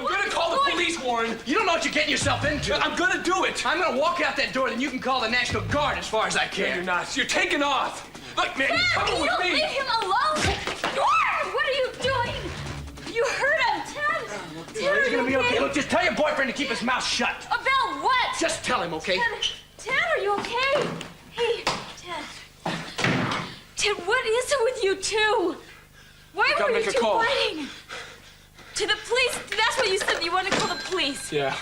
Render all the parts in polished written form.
I'm gonna call the police, Warren. You don't know what you're getting yourself into. I'm gonna do it. I'm gonna walk out that door, then you can call the National Guard as far as I can. No, you're not. You're taking off. Look, man, Ted, come can with you me. leave him alone? Warren, what are you doing? You hurt him, Ted. Ted, It's are gonna be you okay. Look, just tell your boyfriend to keep his mouth shut. About what? Just tell him, okay? Ted, are you okay? Hey, Ted. Ted, what is it with you two? Why Gotta were make you a two call. fighting? To the police? That's what you said. You want to call the police. Yeah.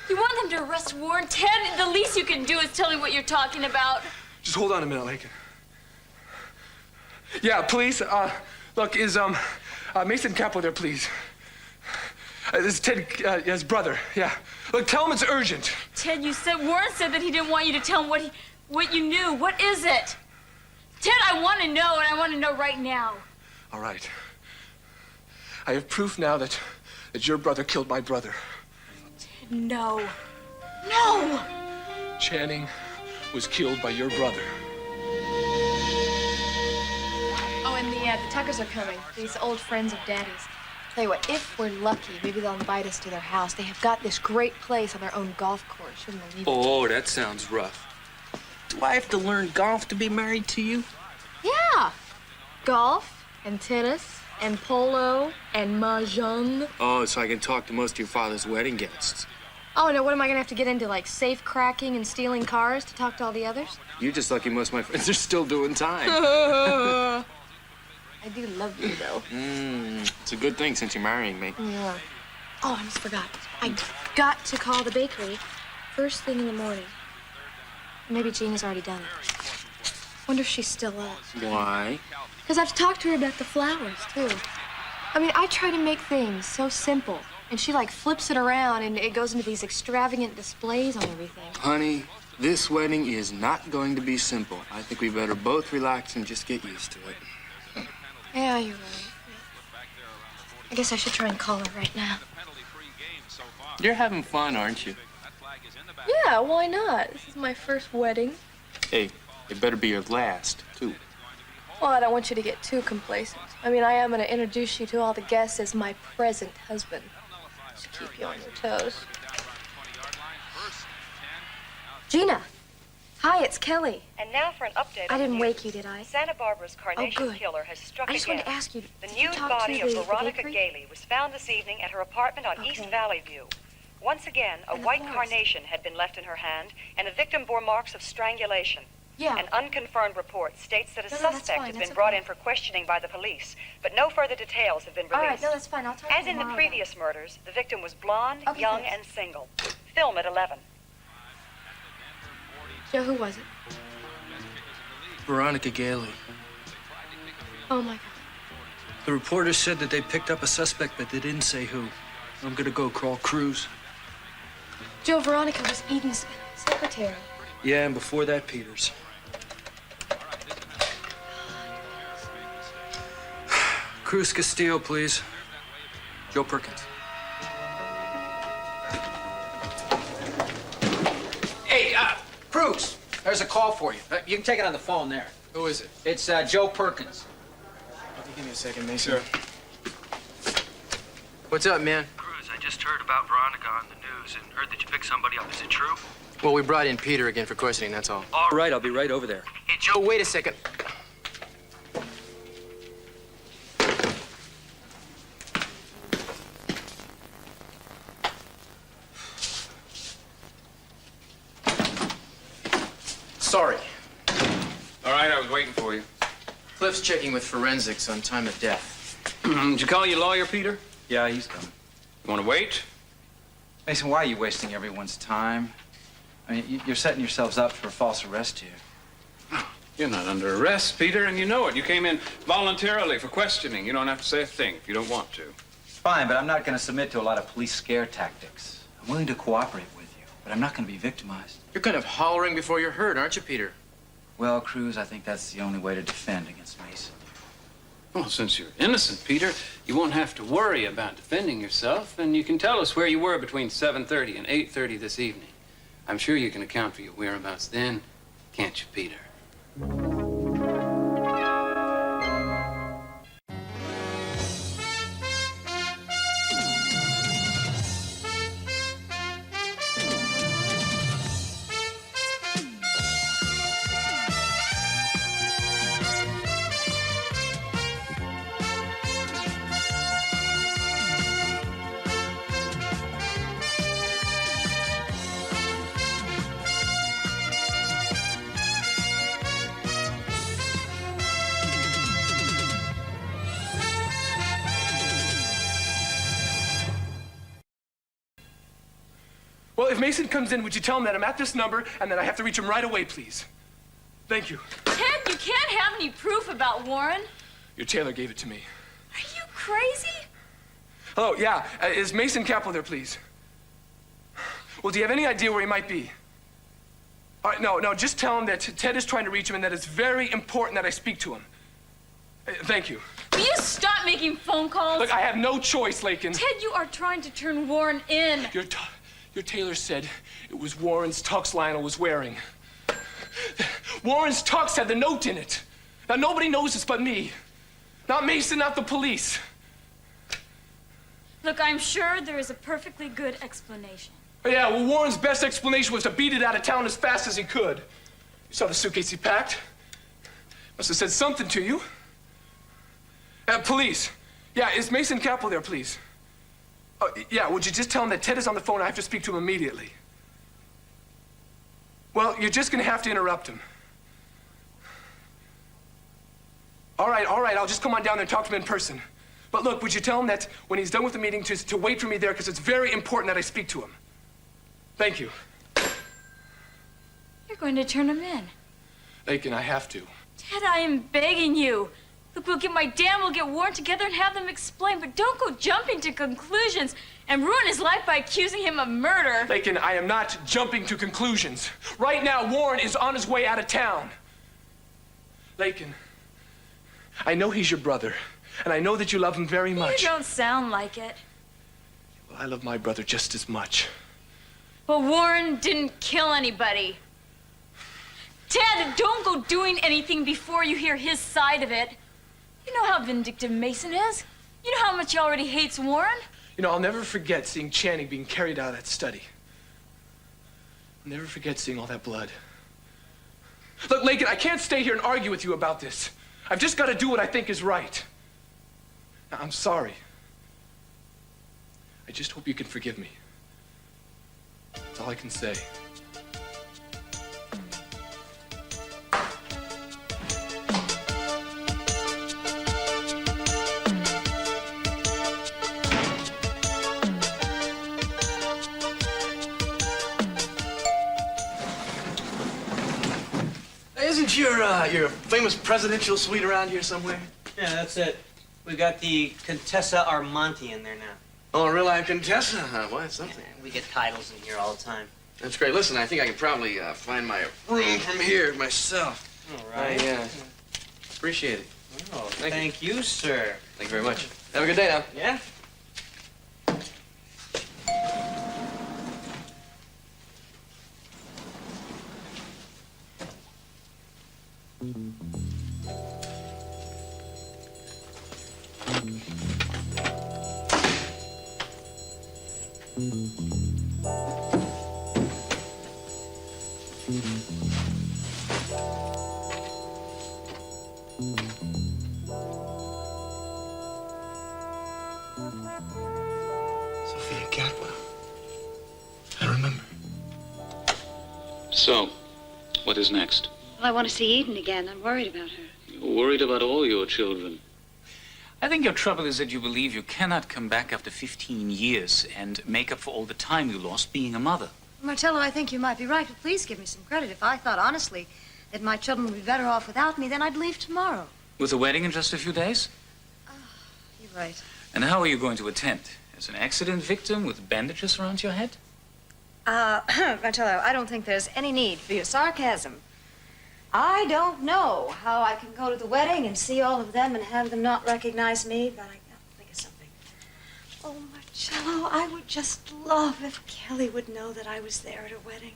You want them to arrest Warren? Ted, the least you can do is tell me what you're talking about. Just hold on a minute, Lincoln. Yeah, please. Look, is Mason Capo there, please? This is Ted, his brother. Yeah. Look, tell him it's urgent. Ted, Warren said that he didn't want you to tell him what you knew. What is it? Ted, I want to know, and I want to know right now. All right. I have proof now that your brother killed my brother. Ted, no. No! Channing was killed by your brother. Oh, and the Tuckers are coming. These old friends of Daddy's. Tell you what, if we're lucky, maybe they'll invite us to their house. They have got this great place on their own golf course. Shouldn't believe it. Oh, that sounds rough. Do I have to learn golf to be married to you? Yeah. Golf and tennis and polo and mahjong. Oh, so I can talk to most of your father's wedding guests. Oh, no, what am I gonna have to get into, like safe cracking and stealing cars to talk to all the others? You're just lucky most of my friends are still doing time. I do love you, though. It's a good thing since you're marrying me. Yeah. Oh, I almost forgot. I got to call the bakery first thing in the morning. Maybe Gina's already done it. Wonder if she's still up. Why? Because I've talked to her about the flowers, too. I mean, I try to make things so simple, and she, like, flips it around, and it goes into these extravagant displays on everything. Honey, this wedding is not going to be simple. I think we better both relax and just get used to it. Yeah, you're right. I guess I should try and call her right now. You're having fun, aren't you? Yeah, why not? This is my first wedding. Hey, it better be your last, too. Well, I don't want you to get too complacent. I mean, I am going to introduce you to all the guests as my present husband. Just to keep you on your toes. Gina. Hi, it's Kelly. And now for an update. I on the didn't news. wake you, did I? Santa Barbara's carnation good. killer has struck I just again. wanted to ask you, The did you nude talk body to of the Veronica bakery? Gailey was found this evening at her apartment on East Okay. Valley View. Once again, a And the white flowers. carnation had been left in her hand, and the victim bore marks of strangulation. Yeah. An unconfirmed report states that a No, that's suspect fine, has that's been brought okay. in for questioning by the police, but no further details have been released. All right, no, that's fine. I'll talk to As you in the tomorrow previous murders, the victim was blonde, Okay, young, thanks. and single. Film at 11. then. Joe, who was it? Veronica Gailey. Oh, my God. The reporters said that they picked up a suspect, but they didn't say who. I'm gonna go call Cruz. Joe, Veronica was Eden's secretary. Yeah, and before that, Peters. Cruz Castillo, please. Joe Perkins. Hey, Cruz, there's a call for you. You can take it on the phone there. Who is it? It's Joe Perkins. Give me a second, Mason. Sure. What's up, man? Cruz, I just heard about Veronica on the news and heard that you picked somebody up. Is it true? Well, we brought in Peter again for questioning, that's all. All right. Right, I'll be right over there. Hey, Joe. Oh, wait a second. Sorry. All right, I was waiting for you. Cliff's checking with forensics on time of death. Did you call your lawyer, Peter? Yeah, he's coming. You want to wait? Mason, why are you wasting everyone's time? I mean, you're setting yourselves up for a false arrest here. You're not under arrest, Peter, and you know it. You came in voluntarily for questioning. You don't have to say a thing if you don't want to. Fine, but I'm not going to submit to a lot of police scare tactics. I'm willing to cooperate with you, but I'm not going to be victimized. You're kind of hollering before you're heard, aren't you, Peter? Well, Cruz, I think that's the only way to defend against Mason. Well, since you're innocent, Peter, you won't have to worry about defending yourself, and you can tell us where you were between 7:30 and 8:30 this evening. I'm sure you can account for your whereabouts then, can't you, Peter? Well, if Mason comes in, would you tell him that I'm at this number and that I have to reach him right away, please? Thank you. Ted, you can't have any proof about Warren. Your tailor gave it to me. Are you crazy? Hello, yeah. Is Mason Capel there, please? Well, do you have any idea where he might be? All right, no, just tell him that Ted is trying to reach him and that it's very important that I speak to him. Thank you. Will you stop making phone calls? Look, I have no choice, Lakin. Ted, you are trying to turn Warren in. Your tailor said it was Warren's tux Lionel was wearing. Warren's tux had the note in it. Now, nobody knows this but me. Not Mason, not the police. Look, I'm sure there is a perfectly good explanation. Yeah, well, Warren's best explanation was to beat it out of town as fast as he could. You saw the suitcase he packed? Must have said something to you. Police. Yeah, is Mason Capel there, please? Yeah, would you just tell him that Ted is on the phone and I have to speak to him immediately? Well, you're just gonna have to interrupt him. All right, I'll just come on down there and talk to him in person. But look, would you tell him that when he's done with the meeting to wait for me there because it's very important that I speak to him? Thank you. You're going to turn him in. Lakin, I have to. Ted, I am begging you. Look, we'll get Warren together and have them explain, but don't go jumping to conclusions and ruin his life by accusing him of murder. Lakin, I am not jumping to conclusions. Right now, Warren is on his way out of town. Lakin, I know he's your brother, and I know that you love him very much. You don't sound like it. Well, I love my brother just as much. But Warren didn't kill anybody. Ted, don't go doing anything before you hear his side of it. You know how vindictive Mason is. You know how much he already hates Warren. You know, I'll never forget seeing Channing being carried out of that study. I'll never forget seeing all that blood. Look, Lakin, I can't stay here and argue with you about this. I've just got to do what I think is right. Now, I'm sorry. I just hope you can forgive me. That's all I can say. Isn't your famous presidential suite around here somewhere? Yeah, that's it. We got the Contessa Armonti in there now. Oh, real life Contessa, huh? Why, it's something. We get titles in here all the time. That's great. Listen, I think I can probably find my room from here myself. All right. I appreciate it. Oh, thank you, sir. Thank you very much. Have a good day now. Yeah? Sophia Catwell. I remember. So, what is next? Well, I want to see Eden again. I'm worried about her. You're worried about all your children. I think your trouble is that you believe you cannot come back after 15 years and make up for all the time you lost being a mother. Marcello, I think you might be right, but please give me some credit. If I thought honestly that my children would be better off without me, then I'd leave tomorrow. With the wedding in just a few days? You're right. And how are you going to attend? As an accident victim with bandages around your head? Marcello, I don't think there's any need for your sarcasm. I don't know how I can go to the wedding and see all of them and have them not recognize me, but I gotta think of something. Oh, Marcello, I would just love if Kelly would know that I was there at her wedding.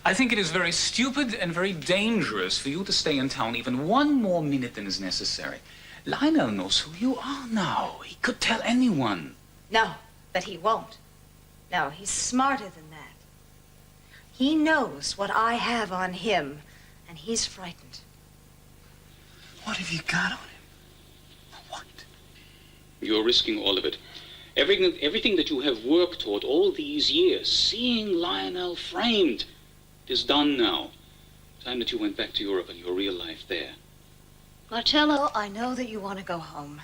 I think it is very stupid and very dangerous for you to stay in town even one more minute than is necessary. Lionel knows who you are now. He could tell anyone. No, but he won't. No, he's smarter than that. He knows what I have on him, and he's frightened. What have you got on him? What? You're risking all of it. Everything that you have worked toward all these years, seeing Lionel framed, is done now. Time that you went back to Europe and your real life there. Marcello, I know that you want to go home,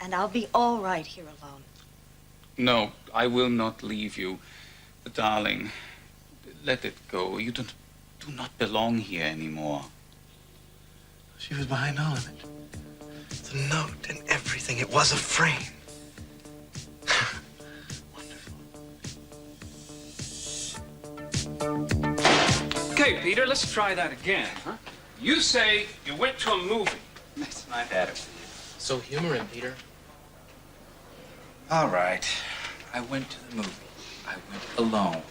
and I'll be all right here alone. No, I will not leave you. Darling, let it go. You do not belong here anymore. She was behind all of it. The note and everything. It was a frame. Okay, Peter, let's try that again, huh? You say you went to a movie. Mason, I've had it. So humor him, Peter. All right. I went to the movie. I went alone.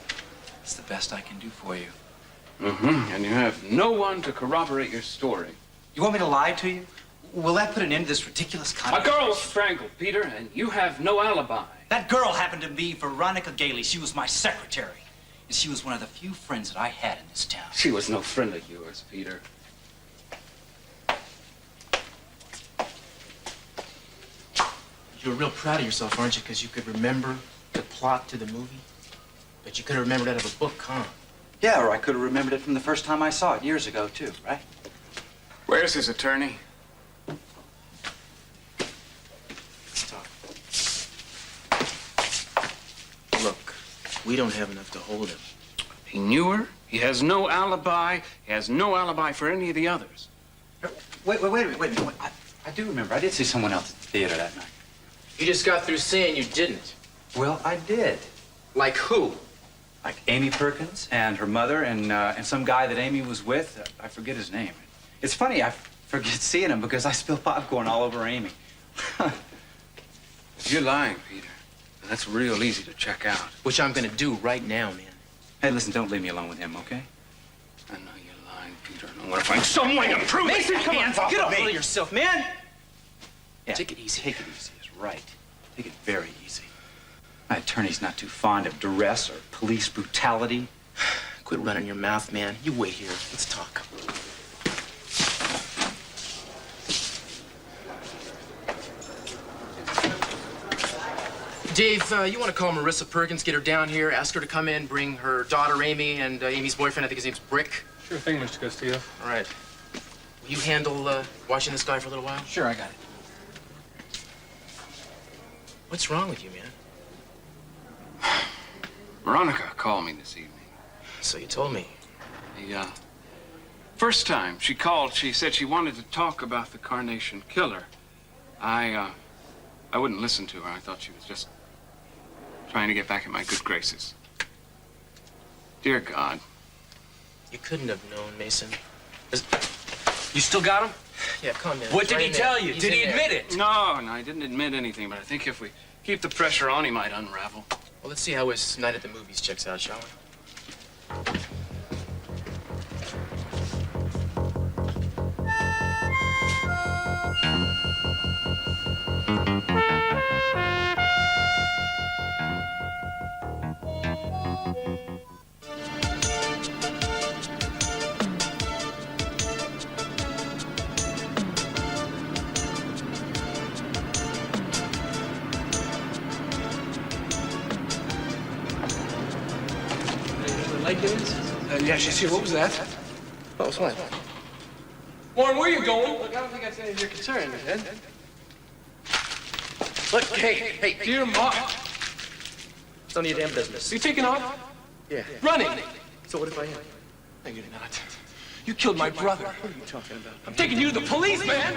It's the best I can do for you. Mm-hmm. And you have no one to corroborate your story. You want me to lie to you? Will that put an end to this ridiculous A girl was strangled, Peter, and you have no alibi. That girl happened to be Veronica Gailey. She was my secretary. And she was one of the few friends that I had in this town. She was no friend of yours, Peter. You're real proud of yourself, aren't you? Because you could remember the plot to the movie. But you could have remembered out of a book, huh? Yeah, or I could have remembered it from the first time I saw it years ago, too, right? Where's his attorney? Let's talk. Look, we don't have enough to hold him. He knew her. He has no alibi. He has no alibi for any of the others. Wait a minute. I do remember. I did see someone else at the theater that night. You just got through saying you didn't. Well, I did. Like who? Like Amy Perkins and her mother and some guy that Amy was with. I forget his name. It's funny, I forget seeing him because I spill popcorn all over Amy. You're lying, Peter. That's real easy to check out. Which I'm gonna do right now, man. Hey, listen, don't leave me alone with him, okay? I know you're lying, Peter, and I want to find some way to prove it. Mason, come on, get off of yourself, man. Yeah, Take it easy. Take it easy is right. Take it very easy. My attorney's not too fond of duress or police brutality. Quit running your mouth, man. You wait here. Let's talk. Dave, you want to call Marissa Perkins, get her down here, ask her to come in, bring her daughter Amy and Amy's boyfriend, I think his name's Brick. Sure thing, Mr. Castillo. All right. Will you handle watching this guy for a little while? Sure, I got it. What's wrong with you, man? Veronica called me this evening. So you told me. The first time she called, she said she wanted to talk about the Carnation Killer. I wouldn't listen to her. I thought she was just trying to get back in my good graces. Dear God. You couldn't have known, Mason. You still got him? Yeah, come in. What did he tell you? He's Did he in admit there. it? No, I didn't admit anything, but I think if we keep the pressure on, he might unravel. Well, let's see how his night at the movies checks out, shall we? Yeah, she's here. What was that? What was what? Warren, where are you going? Look, I don't think that's any of your concern, man. Look, hey, dear Ma. It's none of your damn business. Are you taking off? Yeah. Running. So what if I am? No, you're not. You killed my brother. What are you talking about? I'm taking you to the police, man.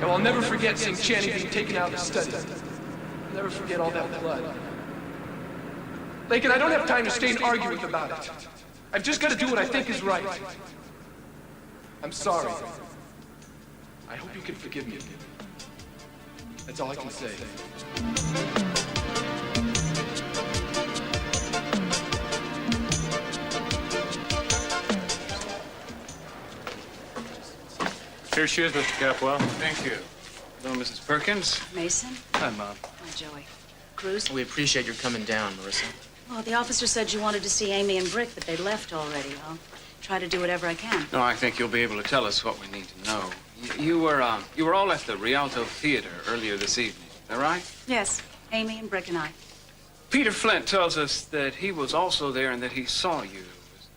And I'll never forget seeing Channing being taken out of the study. I'll never forget all that blood. Lakin, I don't have time to stay and argue with about it. I've just got to do what I think is right. I'm sorry. I hope you can forgive me. That's all I can say. Here she is, Mr. Capwell. Thank you. Hello, Mrs. Perkins. Mason? Hi, Mom. Hi, Joey. Cruz? We appreciate your coming down, Marissa. Well, the officer said you wanted to see Amy and Brick, but they left already. I'll try to do whatever I can. No, I think you'll be able to tell us what we need to know. You were all at the Rialto Theater earlier this evening. Is that right? Yes, Amy and Brick and I. Peter Flint tells us that he was also there and that he saw you.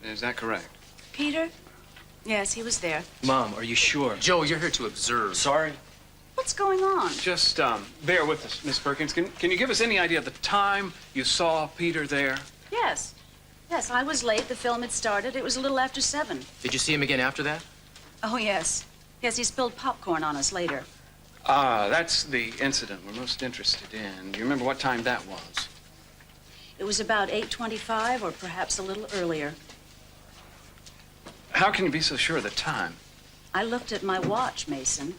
Is that correct? Peter? Yes, he was there. Mom, are you sure? Joe, you're here to observe. Sorry. What's going on? Just bear with us, Miss Perkins. Can you give us any idea of the time you saw Peter there? Yes. Yes, I was late. The film had started. It was a little after 7. Did you see him again after that? Oh, yes. Yes, he spilled popcorn on us later. Ah, that's the incident we're most interested in. Do you remember what time that was? It was about 8:25 or perhaps a little earlier. How can you be so sure of the time? I looked at my watch, Mason.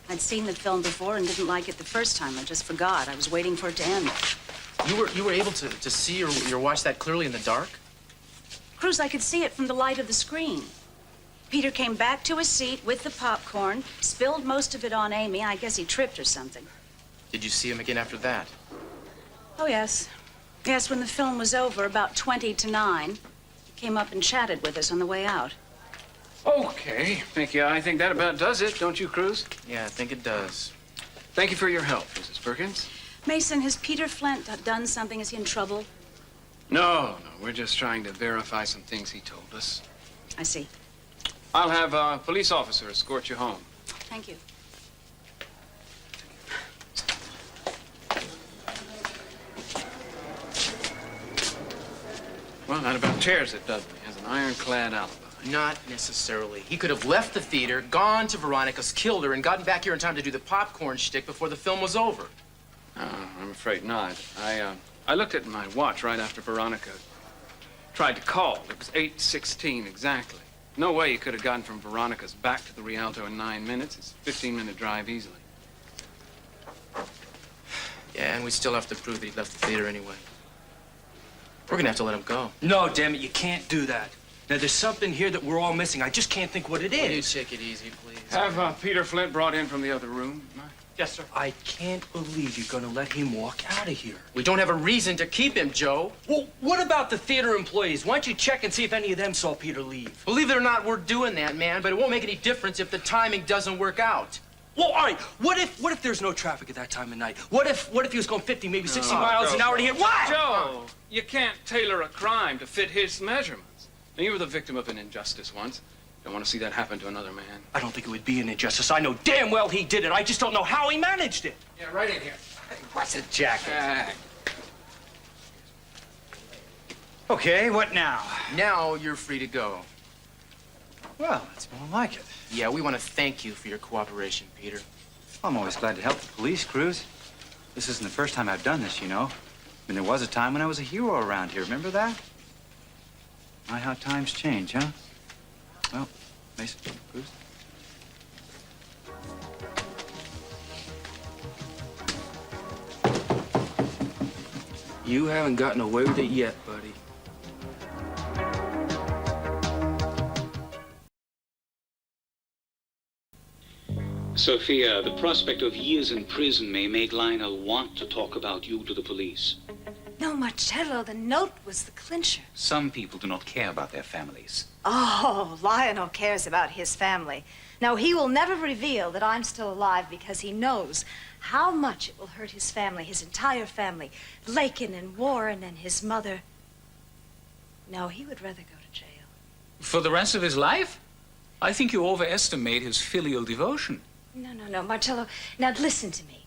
I'd seen the film before and didn't like it the first time. I just forgot. I was waiting for it to end. You were able to see your watch that clearly in the dark? Cruz, I could see it from the light of the screen. Peter came back to his seat with the popcorn, spilled most of it on Amy. I guess he tripped or something. Did you see him again after that? Oh, yes. Yes, when the film was over, about 20 to 9, he came up and chatted with us on the way out. Okay. I think that about does it, don't you, Cruz? Yeah, I think it does. Thank you for your help, Mrs. Perkins. Mason, has Peter Flint done something? Is he in trouble? No. We're just trying to verify some things he told us. I see. I'll have a police officer escort you home. Thank you. Well, that about tears it, doesn't it? He has an ironclad alibi. Not necessarily. He could have left the theater, gone to Veronica's, killed her, and gotten back here in time to do the popcorn shtick before the film was over. I'm afraid not. I looked at my watch right after Veronica tried to call. It was 8:16 exactly. No way he could have gotten from Veronica's back to the Rialto in 9 minutes. It's a 15-minute drive easily. Yeah, and we still have to prove that he left the theater anyway. We're gonna have to let him go. No, damn it, you can't do that. Now, there's something here that we're all missing. I just can't think what it Will you is. take it easy, please? Have Peter Flint brought in from the other room? Yes, sir. I can't believe you're gonna let him walk out of here. We don't have a reason to keep him, Joe. Well, what about the theater employees? Why don't you check and see if any of them saw Peter leave? Believe it or not, we're doing that, man, but it won't make any difference if the timing doesn't work out. Well, all right. What if there's no traffic at that time of night? What if he was going 50, maybe 60 miles an hour to hit? What? Joe, you can't tailor a crime to fit his measurements. Now, you were the victim of an injustice once. Don't want to see that happen to another man. I don't think it would be an injustice. I know damn well he did it. I just don't know how he managed it. Yeah, right in here. What's a jacket? Okay, what now? Now you're free to go. Well, that's more like it. Yeah, we want to thank you for your cooperation, Peter. I'm always glad to help the police, Cruz. This isn't the first time I've done this, you know. I mean, there was a time when I was a hero around here. Remember that? My, how times change, huh? Well, Mason, Cruz. You haven't gotten away with it yet, buddy. Sophia, the prospect of years in prison may make Lionel want to talk about you to the police. No, Marcello, the note was the clincher. Some people do not care about their families. Oh, Lionel cares about his family. Now, he will never reveal that I'm still alive because he knows how much it will hurt his family, his entire family. Lakin and Warren and his mother. No, he would rather go to jail. For the rest of his life? I think you overestimate his filial devotion. No, Marcello. Now, listen to me.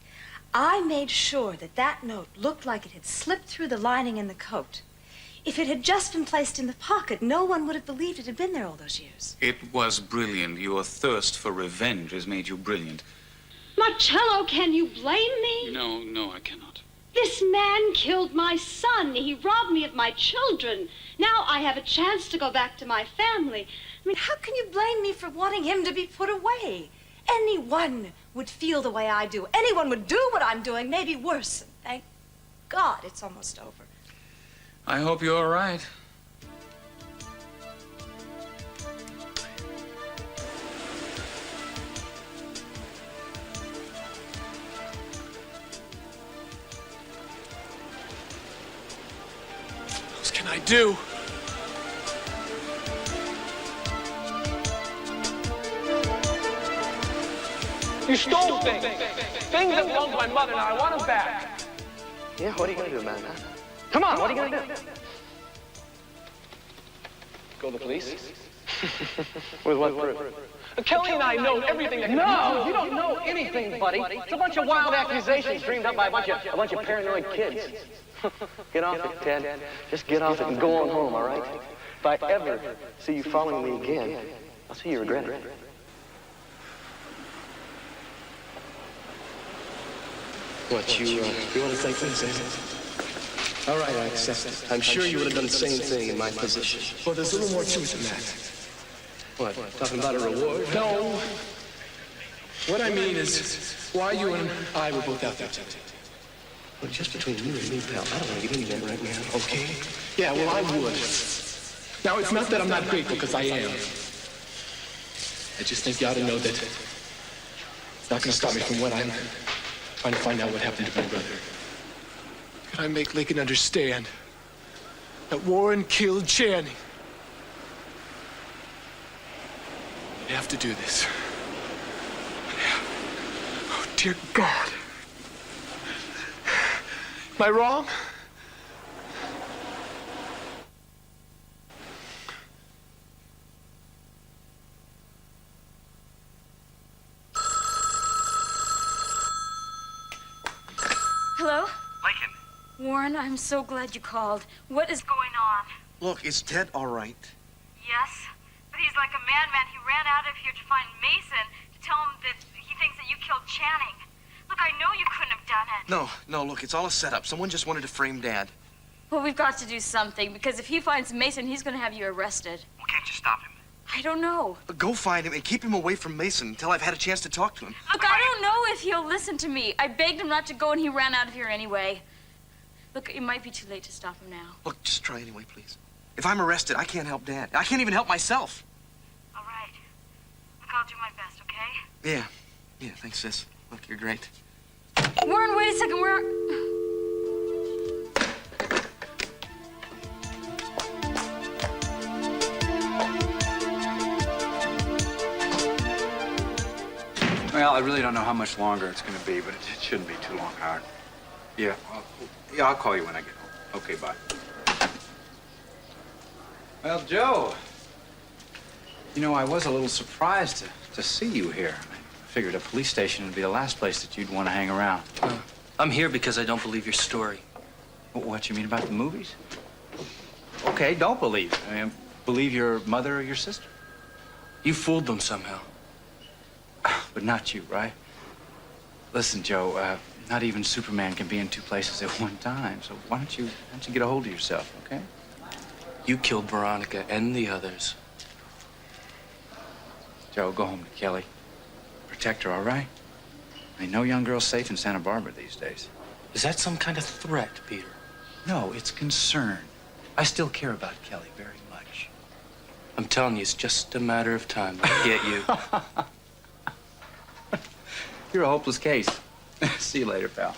I made sure that that note looked like it had slipped through the lining in the coat. If it had just been placed in the pocket, no one would have believed it had been there all those years. It was brilliant. Your thirst for revenge has made you brilliant. Marcello, can you blame me? No, I cannot. This man killed my son. He robbed me of my children. Now I have a chance to go back to my family. I mean, how can you blame me for wanting him to be put away? Anyone would feel the way I do. Anyone would do what I'm doing, maybe worse. And thank God it's almost over. I hope you're all right. What else can I do? You stole things. Things that belonged to my mother. Now I want them back. Yeah, what are you gonna do, man? Come on, what are you gonna do? Go to the police? With what proof? Kelly and I know everything that No, you don't know anything, buddy. It's a bunch of wild accusations dreamed up by a bunch of paranoid kids. Get off it, Ted. Just get off it and go on home, all right? If I ever see you following me again, I'll see you regret it. What, you want to say things, eh? All right, I accept it. I'm sure you would have done the same thing in my position. Well, there's a little more to it than that. What, talking about a reward? No. What I mean is, why you and I were both out there today. Well, just between you and me, pal, I don't want to get into that right now, okay? Yeah, well, I would. Now, it's not that I'm not grateful, because I am. I just think you ought to know that it's not going to stop me from what I'm trying to find out what happened to my brother. Can I make Lincoln understand that Warren killed Channing? I have to do this. Oh, dear God. Am I wrong? Hello? Lincoln. Warren, I'm so glad you called. What is going on? Look, is Ted all right? Yes, but he's like a madman. He ran out of here to find Mason to tell him that he thinks that you killed Channing. Look, I know you couldn't have done it. No, look, it's all a setup. Someone just wanted to frame Dad. Well, we've got to do something, because if he finds Mason, he's going to have you arrested. Well, can't you stop him? I don't know. Go find him and keep him away from Mason until I've had a chance to talk to him. Look, I don't know if he'll listen to me. I begged him not to go, and he ran out of here anyway. Look, it might be too late to stop him now. Look, just try anyway, please. If I'm arrested, I can't help Dad. I can't even help myself. All right. Look, I'll do my best, okay? Yeah, thanks, sis. Look, you're great. Warren, wait a second. Well, I really don't know how much longer it's going to be, but it shouldn't be too long, Howard. Yeah, I'll call you when I get home. Okay, bye. Well, Joe, you know, I was a little surprised to see you here. I figured a police station would be the last place that you'd want to hang around. I'm here because I don't believe your story. What you mean about the movies? Okay, don't believe. I mean, believe your mother or your sister. You fooled them somehow. But not you, right? Listen, Joe, not even Superman can be in two places at one time. So why don't you get a hold of yourself, okay? You killed Veronica and the others. Joe, go home to Kelly. Protect her, all right? I mean, no young girl's safe in Santa Barbara these days. Is that some kind of threat, Peter? No, it's concern. I still care about Kelly very much. I'm telling you, it's just a matter of time. I'll get you. You're a hopeless case. See you later, pal.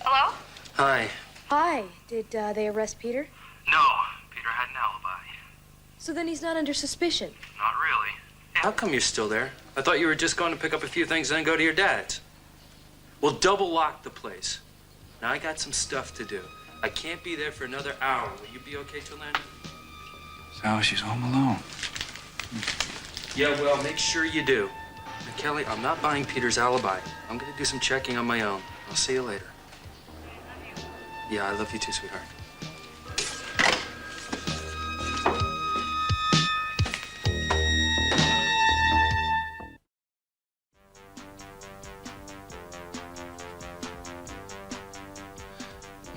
Hello? Hi. Hi. Did they arrest Peter? No, Peter had an alibi. So then he's not under suspicion. Not really. How come you're still there? I thought you were just going to pick up a few things and then go to your dad's. Well, double lock the place. Now, I got some stuff to do. I can't be there for another hour. Will you be okay till then? So she's home alone. Yeah, well, make sure you do. Now, Kelly, I'm not buying Peter's alibi. I'm going to do some checking on my own. I'll see you later. Yeah, I love you too, sweetheart.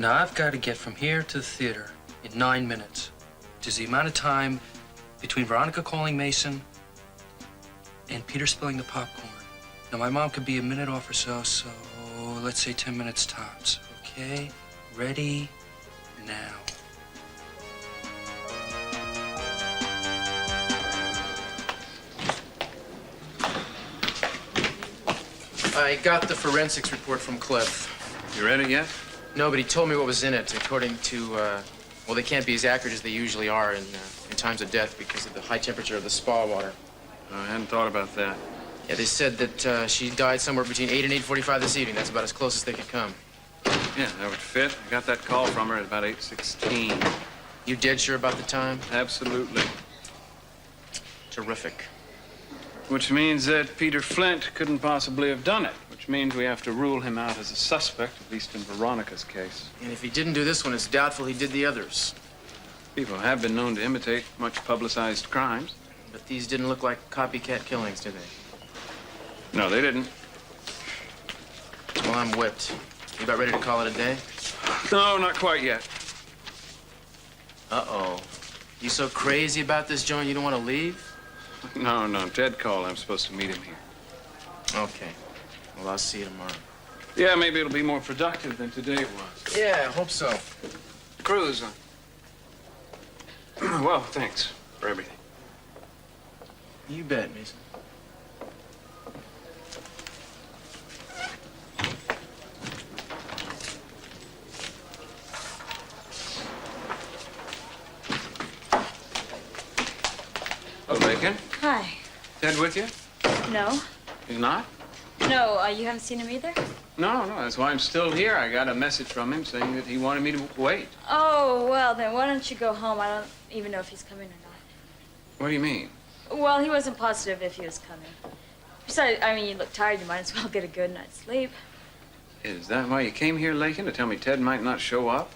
Now, I've got to get from here to the theater in 9 minutes, which is the amount of time between Veronica calling Mason and Peter spilling the popcorn. Now, my mom could be a minute off or so, so let's say 10 minutes tops. Okay? Ready? Now. I got the forensics report from Cliff. You read it yet? No, but he told me what was in it. According to Well, they can't be as accurate as they usually are in times of death because of the high temperature of the spa water. I hadn't thought about that. Yeah, they said that she died somewhere between 8 and 8:45 this evening. That's about as close as they could come. Yeah, that would fit. I got that call from her at about 8:16. You dead sure about the time? Absolutely. Terrific. Which means that Peter Flint couldn't possibly have done it. Which means we have to rule him out as a suspect, at least in Veronica's case. And if he didn't do this one, it's doubtful he did the others. People have been known to imitate much publicized crimes. But these didn't look like copycat killings, did they? No, they didn't. Well, I'm whipped. You about ready to call it a day? No, not quite yet. Uh-oh. You so crazy about this joint you don't want to leave? No. Ted called. I'm supposed to meet him here. Okay. Well, I'll see you tomorrow. Yeah, maybe it'll be more productive than today was. Yeah, I hope so. Cruz. Well, thanks for everything. You bet, Mason. Hello, Bacon. Hi. Ted with you? No. He's not? No, you haven't seen him either? No, that's why I'm still here. I got a message from him saying that he wanted me to wait. Oh, well, then why don't you go home? I don't even know if he's coming or not. What do you mean? Well, he wasn't positive if he was coming. Besides, I mean, you look tired. You might as well get a good night's sleep. Is that why you came here, Lakin, to tell me Ted might not show up?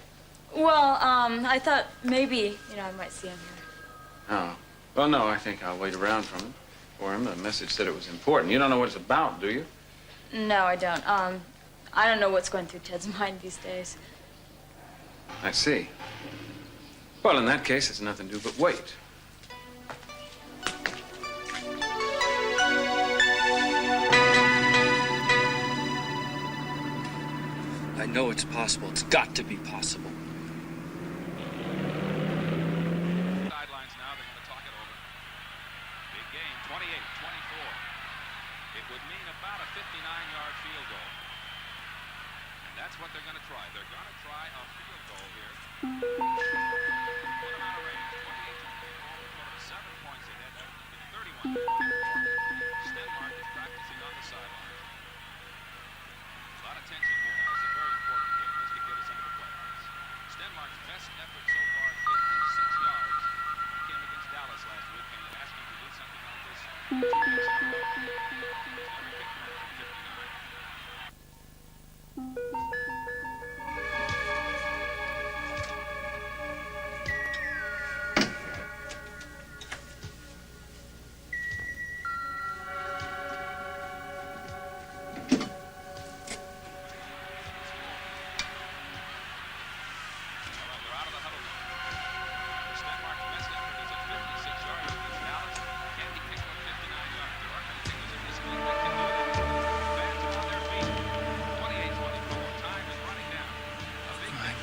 Well, I thought maybe, I might see him here. Oh. Well, no, I think I'll wait around for him. The message said it was important. You don't know what it's about, do you? No, I don't. I don't know what's going through Ted's mind these days. I see. Well, in that case, it's nothing to do but wait. I know it's possible. It's got to be possible. Sidelines now, they're going to talk it over. Big game, 28-24. It would mean about a 59-yard field goal. And that's what they're going to try. They're going to try a field goal here. Put them out of range. 28-24, 7 points ahead. That would be 31. Stenmark is practicing on the sidelines. A lot of tension here now. It's a very important game. This could get us into the playoffs. Stenmark's best effort so far, 56 yards. He came against Dallas last week, and you asked him to do something like this 2 weeks ago. Never kicked one from 59.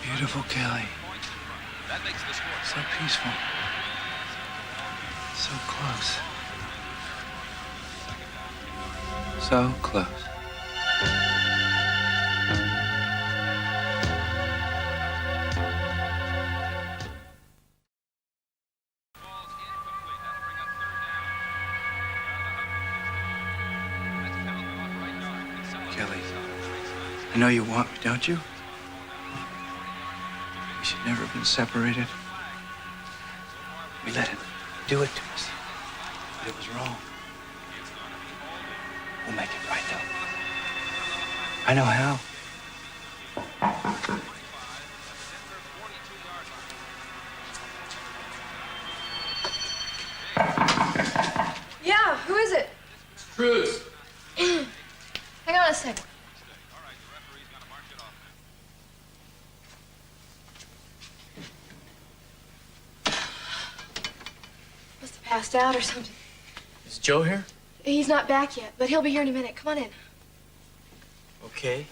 Beautiful Kelly. So peaceful. So close. So close. Kelly, I know you want me, don't you? We should never have been separated. We let him do it to us. But it was wrong. We'll make it right, though. I know how. Yeah, who is it? Cruz. Hang on a second. Must have passed out or something. Is Joe here? He's not back yet, but he'll be here in a minute. Come on in. Okay.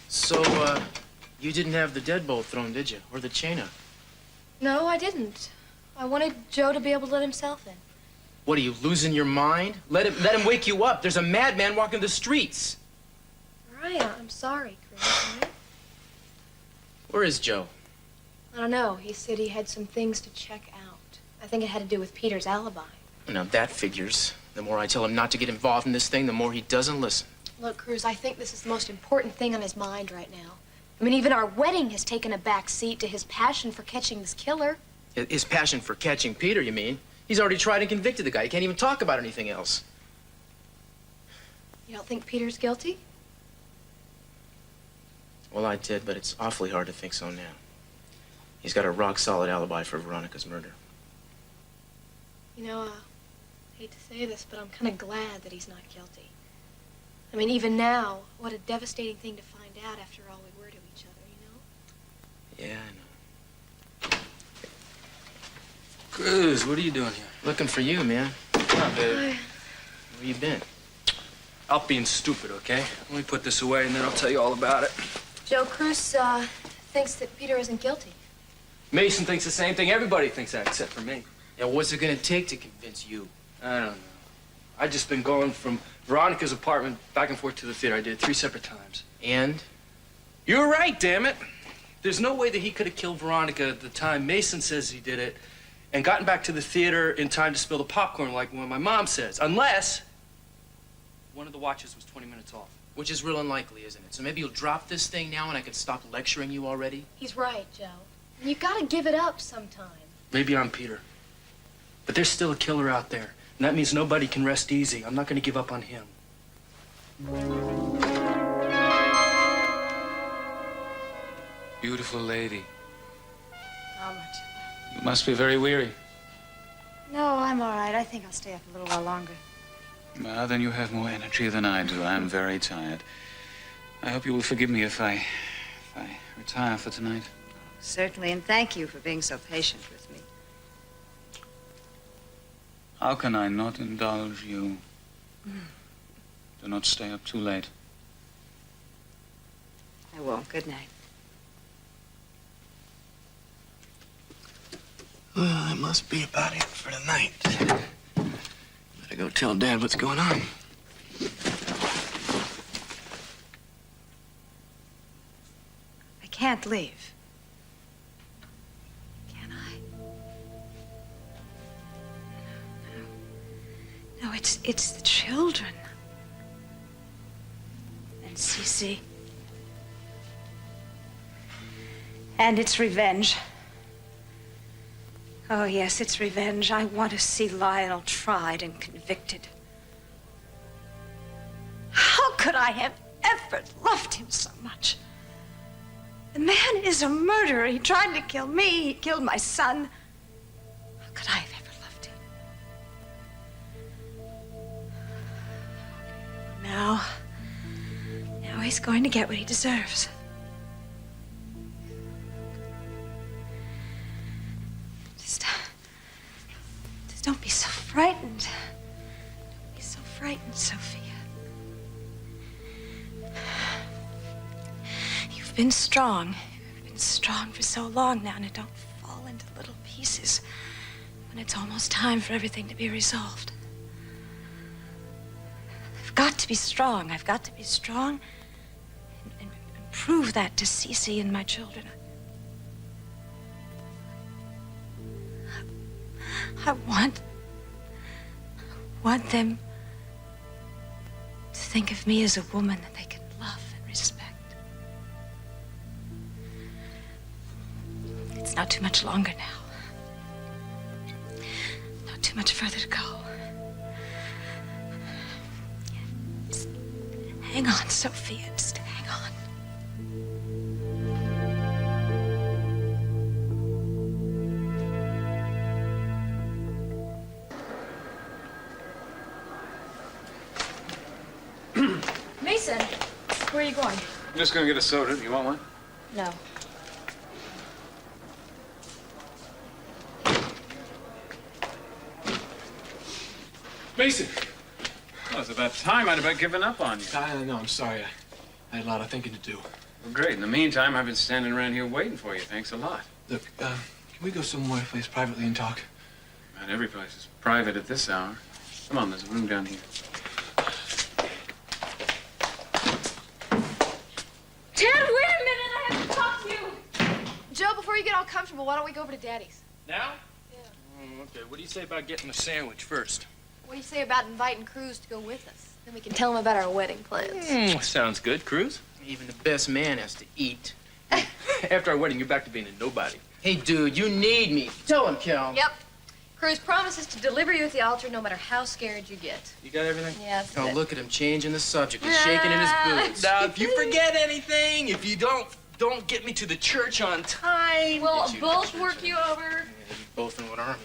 So, you didn't have the deadbolt thrown, did you? Or the chain up? No, I didn't. I wanted Joe to be able to let himself in. What, are you losing your mind? Let him wake you up. There's a madman walking the streets. All right, I'm sorry, Chris. All right? Where is Joe? I don't know. He said he had some things to check out. I think it had to do with Peter's alibi. Now, that figures. The more I tell him not to get involved in this thing, the more he doesn't listen. Look, Cruz, I think this is the most important thing on his mind right now. I mean, even our wedding has taken a back seat to his passion for catching this killer. His passion for catching Peter, you mean? He's already tried and convicted the guy. He can't even talk about anything else. You don't think Peter's guilty? Well, I did, but it's awfully hard to think so now. He's got a rock-solid alibi for Veronica's murder. You know, I hate to say this, but I'm kind of glad that he's not guilty. I mean, even now, what a devastating thing to find out after all we were to each other, you know? Yeah, I know. Cruz, what are you doing here? Looking for you, man. Come on, baby. Hi. Where you been? Out being stupid, okay? Let me put this away and then I'll tell you all about it. Joe, Cruz thinks that Peter isn't guilty. Mason thinks the same thing. Everybody thinks that except for me. Now, what's it gonna take to convince you? I don't know. I've just been going from Veronica's apartment back and forth to the theater. I did it 3 separate times. And? You're right, damn it. There's no way that he could have killed Veronica at the time Mason says he did it and gotten back to the theater in time to spill the popcorn like when my mom says. Unless one of the watches was 20 minutes off. Which is real unlikely, isn't it? So maybe you'll drop this thing now and I can stop lecturing you already? He's right, Joe. You gotta give it up sometime. Maybe I'm Peter. But there's still a killer out there. And that means nobody can rest easy. I'm not going to give up on him. Beautiful lady. How much? You must be very weary. No, I'm all right. I think I'll stay up a little while longer. Well, then you have more energy than I do. I'm very tired. I hope you will forgive me if I retire for tonight. Certainly, and thank you for being so patient with me. How can I not indulge you? Do not stay up too late. I won't. Good night. Well, that must be about it for tonight. Better go tell Dad what's going on. I can't leave. Can I? No, it's the children. And Cece. And it's revenge. Oh, yes, it's revenge. I want to see Lionel tried and convicted. How could I have ever loved him so much? The man is a murderer. He tried to kill me. He killed my son. How could I have ever loved him? Now he's going to get what he deserves. Just don't be so frightened. Don't be so frightened, Sophia. You've been strong. You've been strong for so long now, and don't fall into little pieces when it's almost time for everything to be resolved. I've got to be strong. I've got to be strong and prove that to Cece and my children. I want them to think of me as a woman that they can love and respect. It's not too much longer now. Not too much further to go. Just hang on, Sophia. Just hang on. Mason, where are you going? I'm just gonna get a soda. You want one? No. Mason! Well, it's about time. I'd about given up on you. I know, I'm sorry. I had a lot of thinking to do. Well, great. In the meantime, I've been standing around here waiting for you. Thanks a lot. Look, can we go somewhere place privately and talk? Not every place is private at this hour. Come on, there's a room down here. Ted, wait a minute. I have to talk to you. Joe, before you get get all comfortable, why don't we go over to Daddy's? Now? Yeah. Okay, what do you say about getting a sandwich first? What do you say about inviting Cruz to go with us? Then we can tell him about our wedding plans. Sounds good, Cruz. Even the best man has to eat. After our wedding, you're back to being a nobody. Hey, dude, you need me. Tell him, Cal. Yep. Cruz promises to deliver you at the altar no matter how scared you get. You got everything? Yeah. Oh, look at him changing the subject. He's shaking in his boots. Now, if you forget anything, if you don't get me to the church on time. We'll both work you over. Yeah, you both in one army.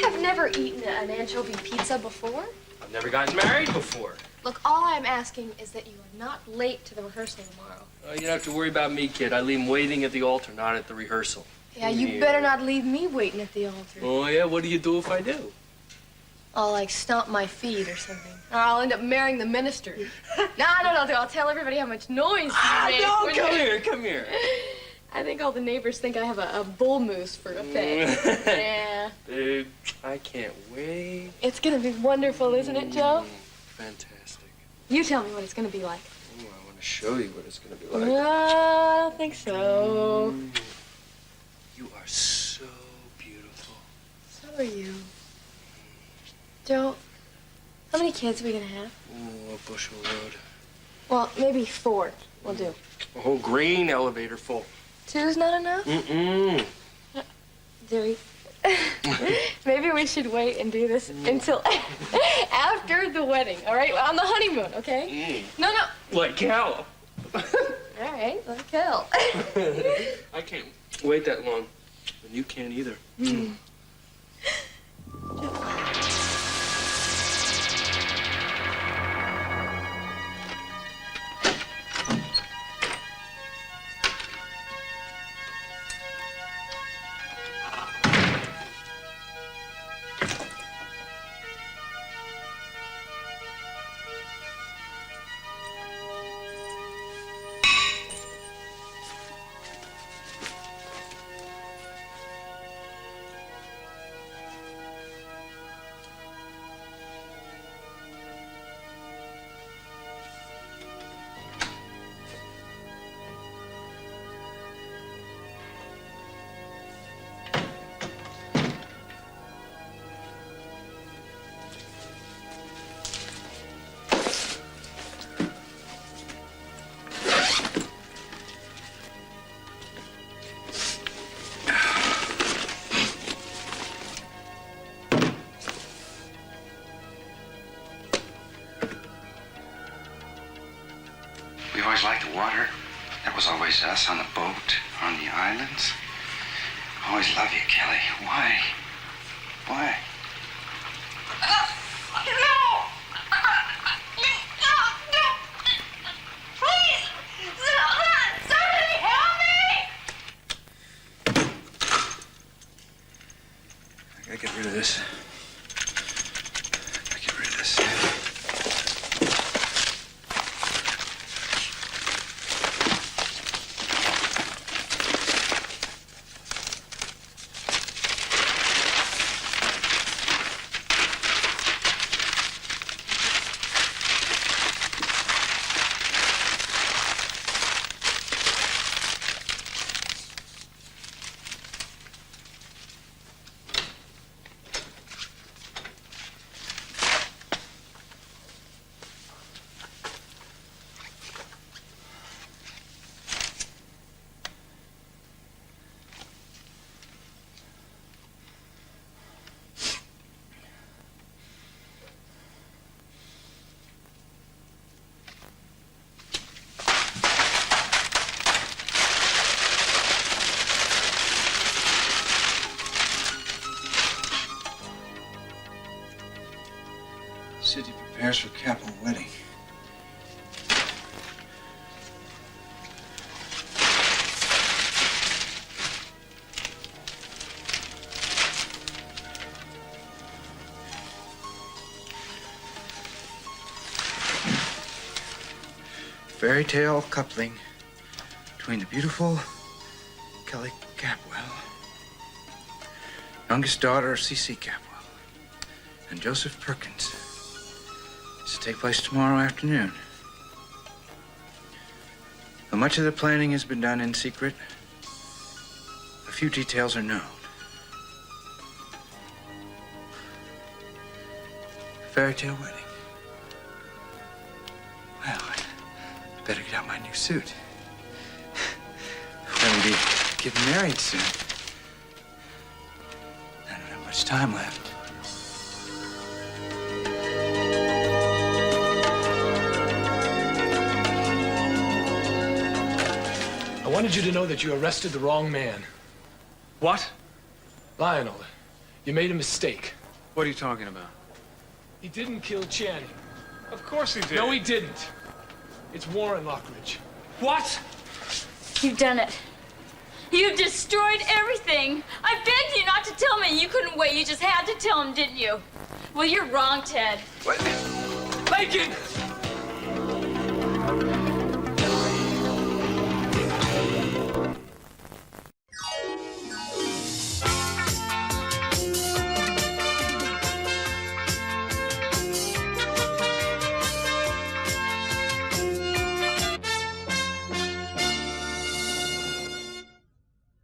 I've never eaten an anchovy pizza before. I've never gotten married before. Look, all I'm asking is that you are not late to the rehearsal tomorrow. You don't have to worry about me, kid. I leave him waiting at the altar, not at the rehearsal. Yeah, you better not leave me waiting at the altar. Oh, yeah? What do you do if I do? I'll, like, stomp my feet or something. Or I'll end up marrying the minister. No, I'll tell everybody how much noise you make. No, come here. I think all the neighbors think I have a bull moose for a pet. Yeah. Dude, I can't wait. It's gonna be wonderful, isn't it, Joe? Fantastic. You tell me what it's gonna be like. Oh, I want to show you what it's going to be like. No, I don't think so. You are so beautiful. So are you. Joe, how many kids are we gonna have? Oh, a bushel load. Well, maybe 4 will do. A whole grain elevator full. 2's not enough? Mm-mm. Dewey, maybe we should wait and do this until after the wedding, all right? On the honeymoon, okay? No. Like Cal. All right, like hell. I can't wait that long. And you can't either. We always liked the water. That was always us on the boat, on the islands. Always love you, Kelly. Why? Why? I gotta get rid of this. Gotta get rid of this. City prepares for capital wedding. Fairy tale coupling between the beautiful Kelly Capwell, youngest daughter of C.C. Capwell, and Joseph Perkins. It's to take place tomorrow afternoon. Though much of the planning has been done in secret, a few details are known. Fairy tale wedding. Well, I better get out my new suit. We're gonna be getting married soon. I don't have much time left. I wanted you to know that you arrested the wrong man. What? Lionel, you made a mistake. What are you talking about? He didn't kill Channing. Of course he did. No, he didn't. It's Warren Lockridge. What? You've done it. You've destroyed everything. I begged you not to tell me. You couldn't wait. You just had to tell him, didn't you? Well, you're wrong, Ted. What? Lakin!